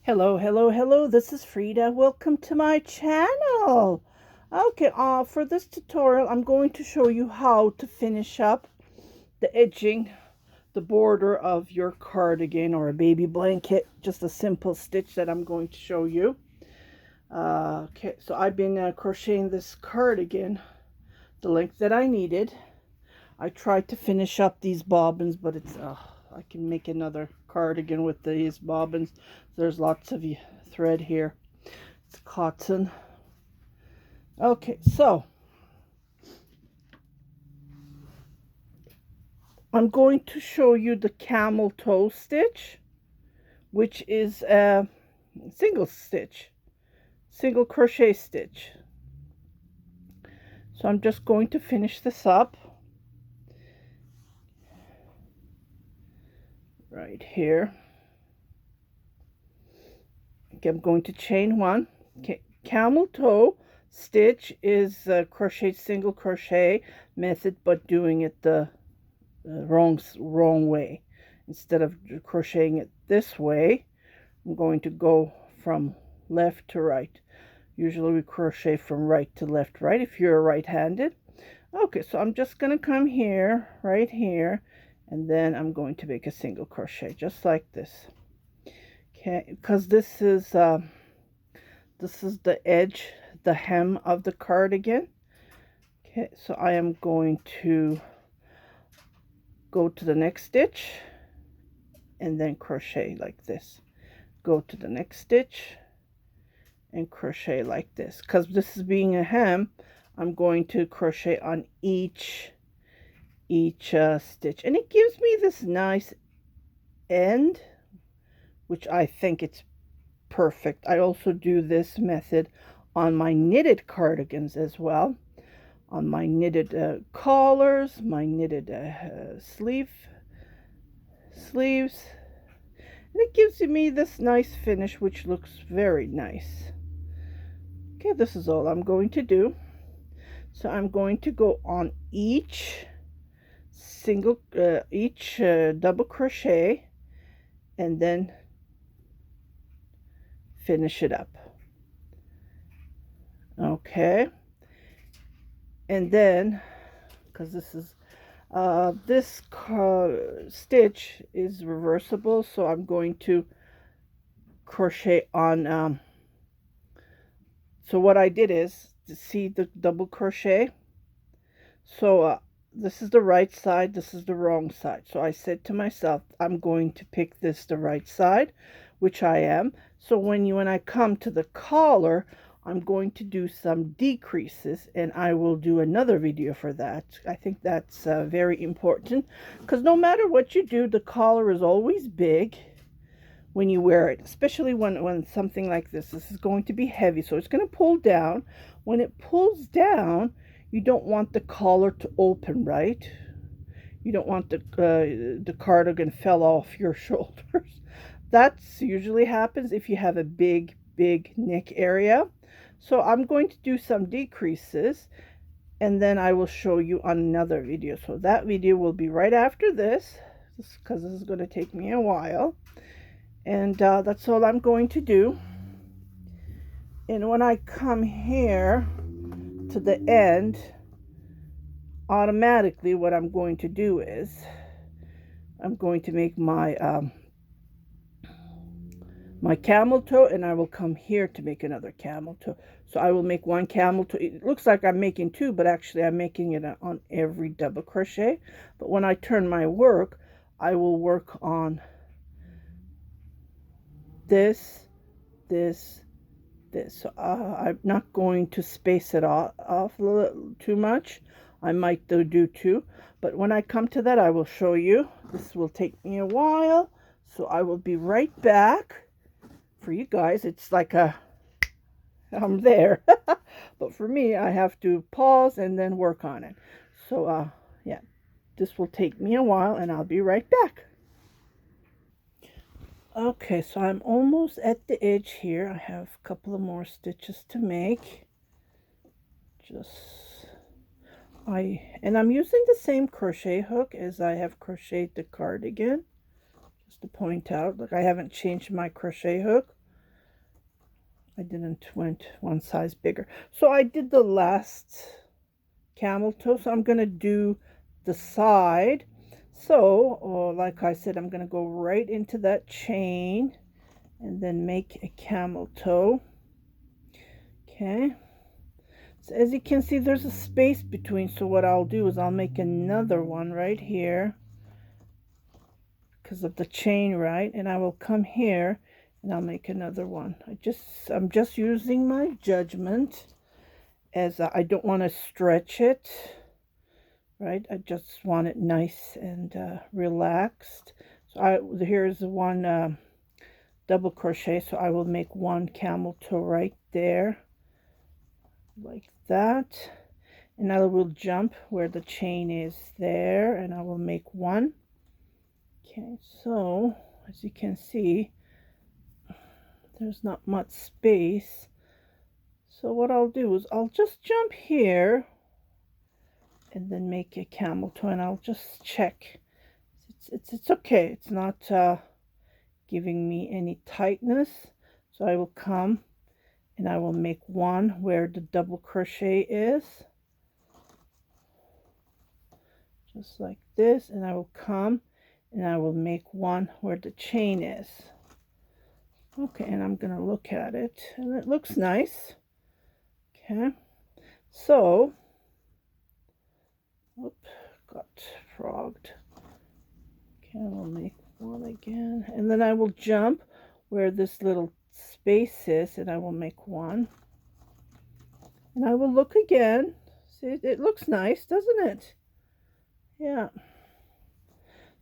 Hello, hello, hello. This is Frida. Welcome to my channel. Okay, for this tutorial, I'm going to show you how to finish up the edging, the border of your cardigan or a baby blanket. Just a simple stitch that I'm going to show you. Okay, so I've been crocheting this cardigan the length that I needed. I tried to finish up these bobbins, but it's I can make another cardigan with these bobbins. There's lots of thread here. It's cotton. Okay, so I'm going to show you the camel toe stitch, which is a single crochet stitch. So I'm just going to finish this up right here. Okay, I'm going to chain one. Okay, camel toe stitch is a single crochet method, but doing it the wrong way. Instead of crocheting it this way, I'm going to go from left to right. Usually we crochet from right to left, right, if you're right-handed. Okay, so I'm just going to come here, right here, and then I'm going to make a single crochet just like this. Okay, because this is the edge, the hem of the cardigan. Okay, so I am going to go to the next stitch and then crochet like this. Go to the next stitch and crochet like this. Because this is being a hem, I'm going to crochet on each stitch, and it gives me this nice end, which I think it's perfect. I also do this method on my knitted cardigans as well, on my knitted collars, my knitted sleeves, and it gives me this nice finish, which looks very nice. Okay, this is all I'm going to do. So I'm going to go on each double crochet and then finish it up. Okay, and then because this stitch is reversible, so I'm going to crochet on so what I did is, to see the double crochet, so this is the right side, this is the wrong side. So I said to myself, I'm going to pick this the right side, which I am. So when I come to the collar, I'm going to do some decreases, and I will do another video for that. I think that's very important, because no matter what you do, the collar is always big when you wear it, especially when something like this is going to be heavy, so it's going to pull down. When it pulls down, you don't want the collar to open, right? You don't want the cardigan fell off your shoulders. That's usually happens if you have a big neck area. So I'm going to do some decreases, and then I will show you on another video. So that video will be right after this, because this is going to take me a while. And that's all I'm going to do. And when I come here to the end, automatically what I'm going to do is I'm going to make my my camel toe, and I will come here to make another camel toe. So I will make one camel toe. It looks like I'm making two, but actually I'm making it on every double crochet. But when I turn my work, I will work on this. So I'm not going to space it off too much. I might do two, but when I come to that, I will show you. This will take me a while, so I will be right back for you guys. It's like I'm there, but for me, I have to pause and then work on it. So yeah, this will take me a while, and I'll be right back. Okay, so I'm almost at the edge here. I have a couple of more stitches to make. And I'm using the same crochet hook as I have crocheted the cardigan. Just to point out, look, I haven't changed my crochet hook. I didn't went one size bigger. So I did the last camel toe, so I'm going to do the side. So like I said, I'm going to go right into that chain and then make a camel toe. Okay, so as you can see, there's a space between, so what I'll do is I'll make another one right here because of the chain, right? And I will come here and I'll make another one. I'm just using my judgment, as I don't want to stretch it, right? I just want it nice and relaxed. So here's the one double crochet, so I will make one camel toe right there like that, and I will jump where the chain is there, and I will make one. Okay, so as you can see, there's not much space, so what I'll do is I'll just jump here and then make a camel toe, and I'll just check it's okay, it's not giving me any tightness. So I will come and I will make one where the double crochet is, just like this, and I will come and I will make one where the chain is. Okay, and I'm gonna look at it and it looks nice. Okay, so got frogged. Okay, I'll make one again, and then I will jump where this little space is, and I will make one, and I will look again. See, it looks nice, doesn't it? Yeah.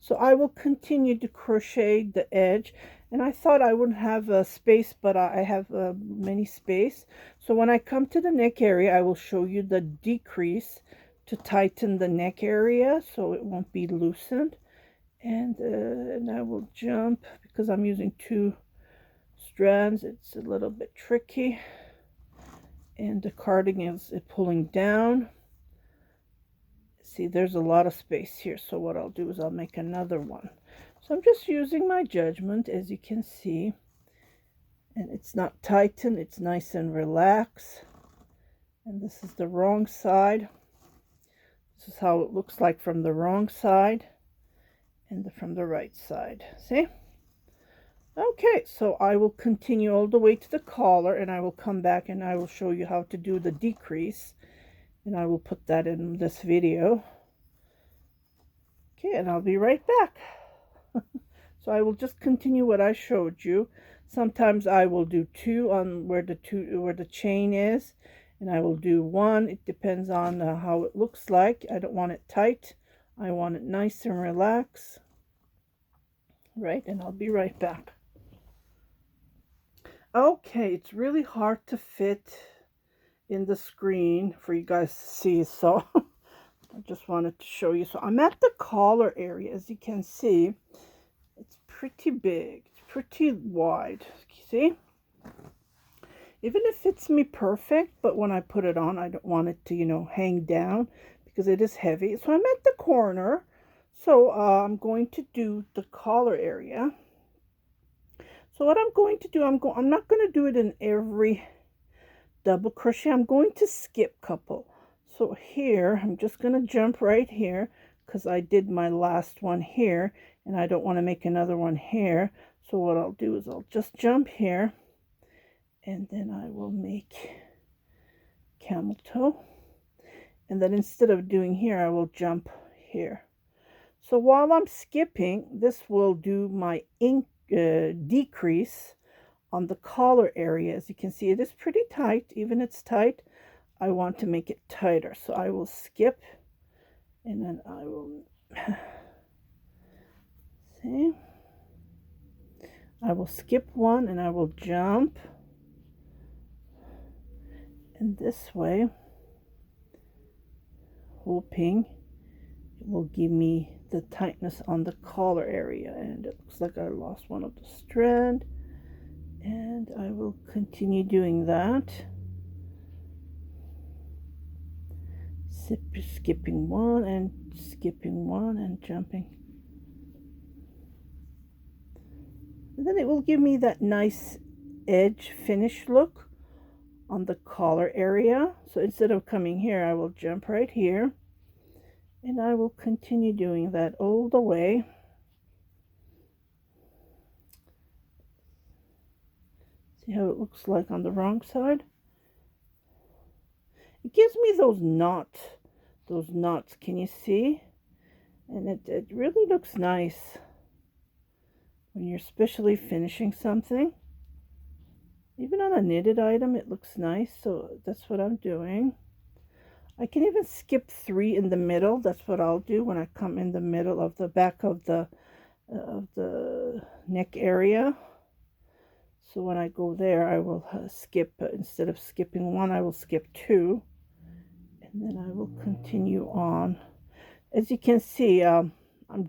So I will continue to crochet the edge, and I thought I wouldn't have a space, but I have many space. So when I come to the neck area, I will show you the decrease to tighten the neck area so it won't be loosened. And I will jump because I'm using 2 strands. It's a little bit tricky, and the carding is pulling down. See, there's a lot of space here, so what I'll do is I'll make another one. So I'm just using my judgment, as you can see, and it's not tightened, it's nice and relaxed. And this is the wrong side. This is how it looks like from the wrong side and from the right side. See? Okay, so I will continue all the way to the collar, and I will come back and I will show you how to do the decrease, and I will put that in this video. Okay, and I'll be right back. So I will just continue what I showed you. Sometimes I will do 2 on where the chain is, and I will do 1. It depends on how it looks like. I don't want it tight. I want it nice and relaxed. Right, and I'll be right back. Okay, it's really hard to fit in the screen for you guys to see, so I just wanted to show you. So I'm at the collar area. As you can see, it's pretty big, it's pretty wide. See, even if it fits me perfect, but when I put it on, I don't want it to, you know, hang down because it is heavy. So I'm at the corner, so I'm going to do the collar area. So what I'm going to do, I'm not going to do it in every double crochet. I'm going to skip couple. So here, I'm just going to jump right here because I did my last one here, and I don't want to make another one here. So what I'll do is I'll just jump here, and then I will make camel toe. And then instead of doing here, I will jump here. So while I'm skipping, this will do my decrease on the collar area. As you can see, it is pretty tight. Even it's tight, I want to make it tighter. So I will skip, and then I will see, I will skip one, and I will jump, and this way, hoping it will give me the tightness on the collar area. And it looks like I lost one of the strand, and I will continue doing that, skipping one and jumping, and then it will give me that nice edge finish look on the collar area. So instead of coming here, I will jump right here, and I will continue doing that all the way. See how it looks like on the wrong side? It gives me those knots. Can you see? And it really looks nice when you're especially finishing something. Even on a knitted item, it looks nice. So that's what I'm doing. I can even skip 3 in the middle. That's what I'll do when I come in the middle of the back of the neck area. So when I go there, I will skip, instead of skipping 1, I will skip 2. And then I will continue on. As you can see, I'm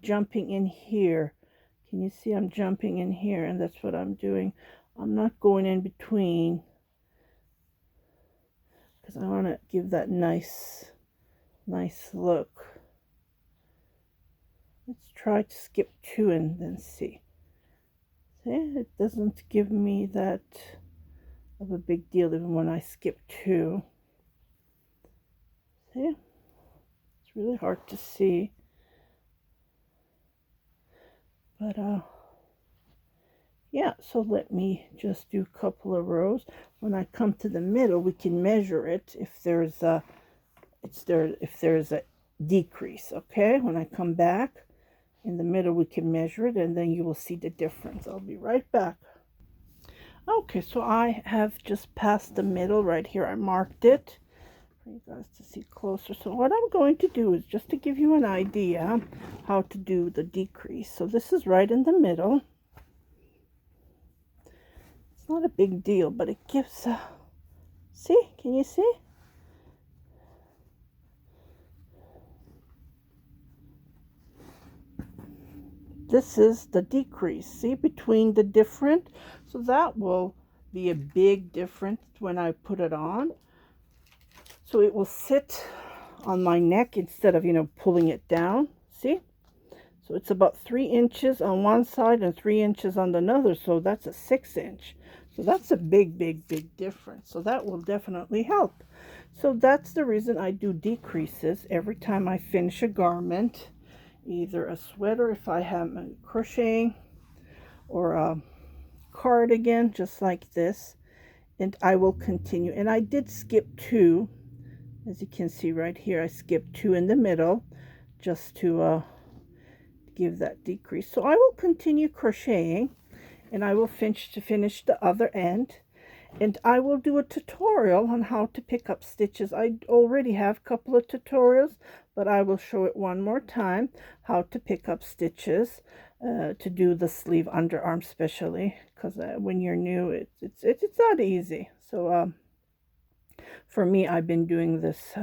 jumping in here. Can you see I'm jumping in here? And that's what I'm doing. I'm not going in between, because I want to give that nice look. Let's try to skip 2 and then see. See, it doesn't give me that of a big deal even when I skip 2. See, it's really hard to see, but yeah. So let me just do a couple of rows. When I come to the middle, we can measure it if there's a decrease. Okay, when I come back in the middle, we can measure it, and then you will see the difference. I'll be right back. Okay, so I have just passed the middle right here. I marked it for you guys to see closer. So what I'm going to do is just to give you an idea how to do the decrease. So this is right in the middle. It's not a big deal, but it gives a, see, can you see? This is the decrease, see, between the different. So that will be a big difference when I put it on. So it will sit on my neck instead of, pulling it down. See? So it's about 3 inches on one side and 3 inches on another. So that's a 6-inch. So that's a big difference. So that will definitely help. So that's the reason I do decreases every time I finish a garment. Either a sweater if I have crocheting, or a cardigan just like this. And I will continue. And I did skip 2. As you can see right here, I skipped 2 in the middle just to give that decrease. So I will continue crocheting, and I will finish the other end, and I will do a tutorial on how to pick up stitches. I already have a couple of tutorials, but I will show it one more time, how to pick up stitches to do the sleeve underarm, especially because when you're new, it's not easy. So for me, I've been doing this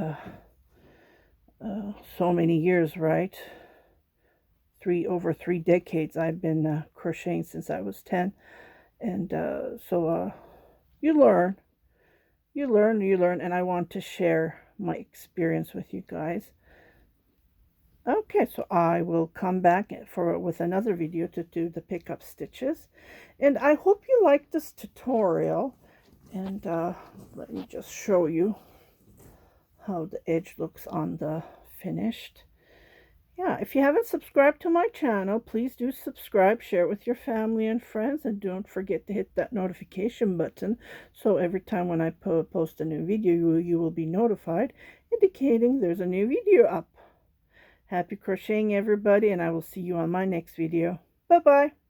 so many years, right? Over 3 decades I've been crocheting since I was 10. And so you learn, and I want to share my experience with you guys. Okay, so I will come back with another video to do the pickup stitches. And I hope you like this tutorial. And let me just show you how the edge looks on the finished. Yeah, if you haven't subscribed to my channel, please do subscribe, share it with your family and friends, and don't forget to hit that notification button so every time when I post a new video, you will be notified, indicating there's a new video up. Happy crocheting, everybody, and I will see you on my next video. Bye-bye.